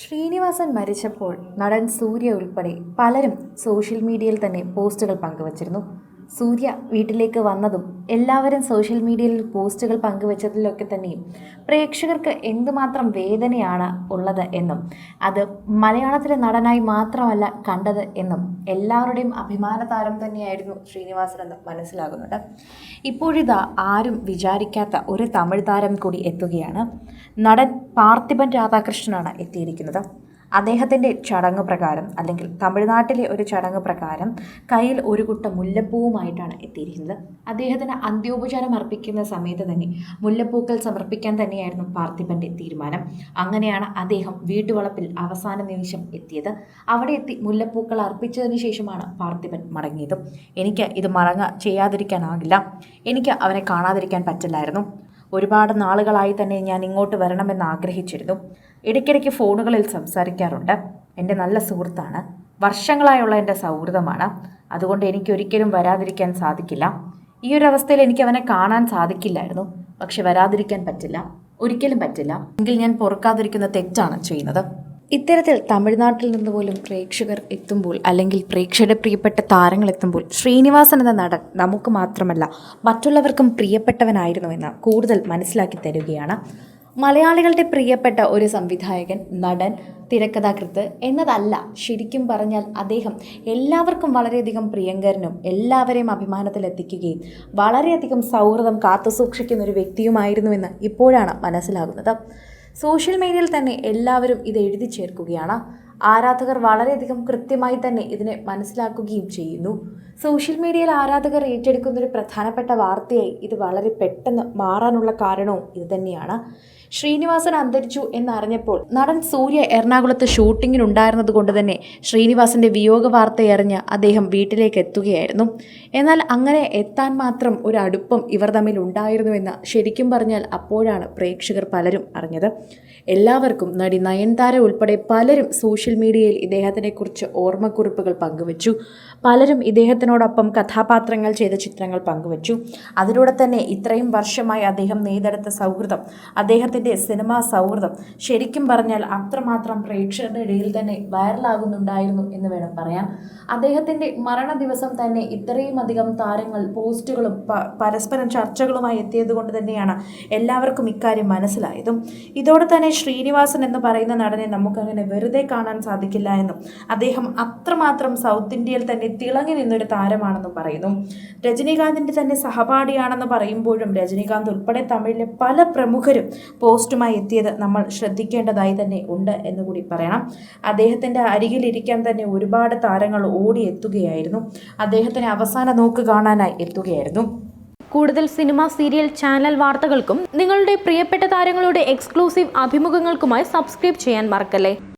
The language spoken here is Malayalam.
ശ്രീനിവാസൻ മരിച്ചപ്പോൾ നടൻ സൂര്യ ഉൾപ്പെടെ പലരും സോഷ്യൽ മീഡിയയിൽ തന്നെ പോസ്റ്റുകൾ പങ്കുവച്ചിരുന്നു. സൂര്യ വീട്ടിലേക്ക് വന്നതും എല്ലാവരും സോഷ്യൽ മീഡിയയിൽ പോസ്റ്റുകൾ പങ്കുവച്ചതിലൊക്കെ തന്നെയും പ്രേക്ഷകർക്ക് എന്തുമാത്രം വേദനയാണ് ഉള്ളത് എന്നും അത് മലയാളത്തിലെ നടനായി മാത്രമല്ല കണ്ടത് എന്നും എല്ലാവരുടെയും അഭിമാന താരം തന്നെയായിരുന്നു ശ്രീനിവാസൻ എന്ന് മനസ്സിലാകുന്നുണ്ട്. ഇപ്പോഴിതാ ആരും വിചാരിക്കാത്ത ഒരു തമിഴ് താരം കൂടി എത്തുകയാണ്. നടൻ പാർത്ഥിപൻ രാധാകൃഷ്ണനാണ് എത്തിയിരിക്കുന്നത്. അദ്ദേഹത്തിൻ്റെ ചടങ്ങ് പ്രകാരം, അല്ലെങ്കിൽ തമിഴ്നാട്ടിലെ ഒരു ചടങ്ങ് പ്രകാരം കയ്യിൽ ഒരു കുട്ട മുല്ലപ്പൂവുമായിട്ടാണ് എത്തിയിരിക്കുന്നത്. അദ്ദേഹത്തിന് അന്ത്യോപചാരം അർപ്പിക്കുന്ന സമയത്ത് തന്നെ മുല്ലപ്പൂക്കൾ സമർപ്പിക്കാൻ തന്നെയായിരുന്നു പാർത്ഥിപൻ്റെ തീരുമാനം. അങ്ങനെയാണ് അദ്ദേഹം വീട്ടുവളപ്പിൽ അവസാന നിമിഷം എത്തിയത്. അവിടെ എത്തി മുല്ലപ്പൂക്കൾ അർപ്പിച്ചതിന് ശേഷമാണ് പാർത്ഥിപൻ മടങ്ങിയത്. എനിക്ക് ഇത് ചെയ്യാതിരിക്കാനാകില്ല. എനിക്ക് അവനെ കാണാതിരിക്കാൻ പറ്റില്ലായിരുന്നു. ഒരുപാട് നാളുകളായി തന്നെ ഞാൻ ഇങ്ങോട്ട് വരണമെന്ന് ആഗ്രഹിച്ചിരുന്നു. ഇടയ്ക്കിടയ്ക്ക് ഫോണുകളിൽ സംസാരിക്കാറുണ്ട്. എൻ്റെ നല്ല സുഹൃത്താണ്, വർഷങ്ങളായുള്ള എൻ്റെ സൗഹൃദമാണ്. അതുകൊണ്ട് എനിക്ക് ഒരിക്കലും വരാതിരിക്കാൻ സാധിക്കില്ല. ഈ ഒരു അവസ്ഥയിൽ എനിക്ക് അവനെ കാണാൻ സാധിക്കില്ലായിരുന്നു. പക്ഷെ വരാതിരിക്കാൻ പറ്റില്ല, ഒരിക്കലും പറ്റില്ല. എങ്കിൽ ഞാൻ പൊറുക്കാതിരിക്കുന്ന തെറ്റാണ് ചെയ്യുന്നത്. ഇത്തരത്തിൽ തമിഴ്നാട്ടിൽ നിന്ന് പോലും പ്രേക്ഷകർ എത്തുമ്പോൾ, അല്ലെങ്കിൽ പ്രേക്ഷകരുടെ പ്രിയപ്പെട്ട താരങ്ങൾ എത്തുമ്പോൾ, ശ്രീനിവാസൻ എന്ന നടൻ നമുക്ക് മാത്രമല്ല മറ്റുള്ളവർക്കും പ്രിയപ്പെട്ടവനായിരുന്നുവെന്ന് കൂടുതൽ മനസ്സിലാക്കി തരികയാണ്. മലയാളികളുടെ പ്രിയപ്പെട്ട ഒരു സംവിധായകൻ, നടൻ, തിരക്കഥാകൃത്ത് എന്നതല്ല, ശരിക്കും പറഞ്ഞാൽ അദ്ദേഹം എല്ലാവർക്കും വളരെയധികം പ്രിയങ്കരനും എല്ലാവരെയും അഭിമാനത്തിലെത്തിക്കുകയും വളരെയധികം സൗഹൃദം കാത്തുസൂക്ഷിക്കുന്ന ഒരു വ്യക്തിയുമായിരുന്നുവെന്ന് ഇപ്പോഴാണ് മനസ്സിലാകുന്നത്. സോഷ്യൽ മീഡിയയിൽ തന്നെ എല്ലാവരും ഇത് എഴുതി ചേർക്കുകയാണ്. ആരാധകർ വളരെയധികം കൃത്യമായി തന്നെ ഇതിനെ മനസ്സിലാക്കുകയും ചെയ്യുന്നു. സോഷ്യൽ മീഡിയയിൽ ആരാധകർ ഏറ്റെടുക്കുന്നൊരു പ്രധാനപ്പെട്ട വാർത്തയായി ഇത് വളരെ പെട്ടെന്ന് മാറാനുള്ള കാരണവും ഇതുതന്നെയാണ്. ശ്രീനിവാസൻ അന്തരിച്ചു എന്നറിഞ്ഞപ്പോൾ നടൻ സൂര്യ എറണാകുളത്ത് ഷൂട്ടിങ്ങിനുണ്ടായിരുന്നത് കൊണ്ട് തന്നെ ശ്രീനിവാസൻ്റെ വിയോഗ വാർത്തയറിഞ്ഞ് അദ്ദേഹം വീട്ടിലേക്ക് എത്തുകയായിരുന്നു. എന്നാൽ അങ്ങനെ എത്താൻ മാത്രം ഒരു അടുപ്പം ഇവർ തമ്മിൽ ഉണ്ടായിരുന്നുവെന്ന് ശരിക്കും പറഞ്ഞാൽ അപ്പോഴാണ് പ്രേക്ഷകർ പലരും അറിഞ്ഞത്. എല്ലാവർക്കും നടി നയൻതാര ഉൾപ്പെടെ പലരും സോഷ്യൽ മീഡിയയിൽ ഇദ്ദേഹത്തിനെക്കുറിച്ച് ഓർമ്മക്കുറിപ്പുകൾ പങ്കുവച്ചു. പലരും ഇദ്ദേഹത്തിനോടൊപ്പം കഥാപാത്രങ്ങൾ ചെയ്ത ചിത്രങ്ങൾ പങ്കുവച്ചു. അതിലൂടെ തന്നെ ഇത്രയും വർഷമായി അദ്ദേഹം നെയ്തെടുത്ത സൗഹൃദം, അദ്ദേഹത്തിൻ്റെ സിനിമാ സൗഹൃദം ശരിക്കും പറഞ്ഞാൽ അത്രമാത്രം പ്രേക്ഷകരുടെ ഇടയിൽ തന്നെ വൈറലാകുന്നുണ്ടായിരുന്നു എന്ന് വേണം പറയാൻ. അദ്ദേഹത്തിൻ്റെ മരണ ദിവസം തന്നെ ഇത്രയും അധികം താരങ്ങൾ പോസ്റ്റുകളും പരസ്പരം ചർച്ചകളുമായി എത്തിയത് കൊണ്ട് തന്നെയാണ് എല്ലാവർക്കും ഇക്കാര്യം മനസ്സിലായതും. ഇതോടെ തന്നെ ശ്രീനിവാസൻ എന്ന് പറയുന്ന നടനെ നമുക്കങ്ങനെ വെറുതെ കാണാൻ സാധിക്കില്ല എന്നും അദ്ദേഹം അത്രമാത്രം സൗത്ത് ഇന്ത്യയിൽ തന്നെ തിളങ്ങി നിന്നൊരു താരമാണെന്നും പറയുന്നു. രജനീകാന്തിൻ്റെ തന്നെ സഹപാഠിയാണെന്ന് പറയുമ്പോഴും രജനീകാന്ത് ഉൾപ്പെടെ തമിഴിലെ പല പ്രമുഖരും പോസ്റ്റുമായി എത്തിയത് നമ്മൾ ശ്രദ്ധിക്കേണ്ടതായി തന്നെ ഉണ്ട് എന്നുകൂടി പറയണം. അദ്ദേഹത്തിൻ്റെ അരികിലിരിക്കാൻ തന്നെ ഒരുപാട് താരങ്ങൾ ഓടിയെത്തുകയായിരുന്നു. അദ്ദേഹത്തിന് അവസാന നോക്ക് കാണാനായി എത്തുകയായിരുന്നു. കൂടുതൽ സിനിമ, സീരിയൽ, ചാനൽ വാർത്തകൾക്കും നിങ്ങളുടെ പ്രിയപ്പെട്ട താരങ്ങളുടെ എക്സ്ക്ലൂസീവ് അഭിമുഖങ്ങൾക്കുമായി സബ്സ്ക്രൈബ് ചെയ്യാൻ മറക്കല്ലേ.